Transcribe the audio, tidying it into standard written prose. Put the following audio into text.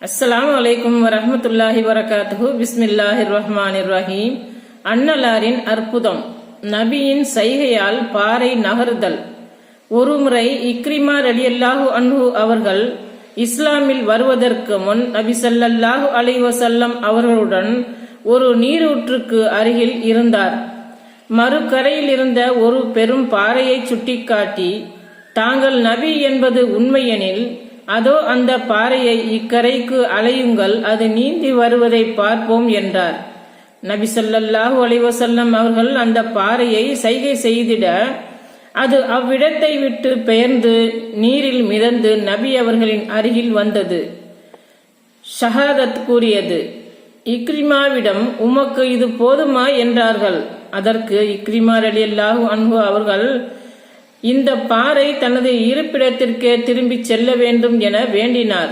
அஸ்ஸலாமு அலைக்கும் வரஹ்மத்துல்லாஹி வரகாத்துஹு. பிஸ்மில்லாஹிர் ரஹ்மானிர் ரஹீம். அன்னலாரின் அற்புதம். நபியின் சைகையால் பாறை நகர்தல். ஒருமுறை இக்ரிமா ரலியல்லாஹு அன்ஹு அவர்கள் இஸ்லாமில் வருவதற்கு முன் நபி ஸல்லல்லாஹு அலைஹி வஸல்லம் அவர்களுடன் ஒரு நீரூற்றுக்கு அருகில் இருந்தார். மறுகரையில் இருந்த ஒரு பெரும் பாறையை சுட்டிக்காட்டி, தாங்கள் நபி என்பது உண்மையெனில் அதோ அந்த பாறையை இக்கரைக்கு அலையுங்கள், அது நீந்தி வருவதை பார்ப்போம் என்றார். நபி ஸல்லல்லாஹு அலைஹி வஸல்லம் அவர்கள் அந்த பாறையை சைகை செய்திட அது அவ்விடத்தை விட்டு பெயர்ந்து நீரில் மிதந்து நபி அவர்களின் அருகில் வந்தது. ஷஹாதத் கூறியது. இக்ரிமாவிடம் உமக்கு இது போதுமா என்றார்கள். அதற்கு இக்ரிமா ரலியல்லாஹு அன்ஹு அவர்கள், இந்த பாறை தனது இருப்பிடத்திற்கே திரும்பி செல்ல வேண்டும் என வேண்டினார்.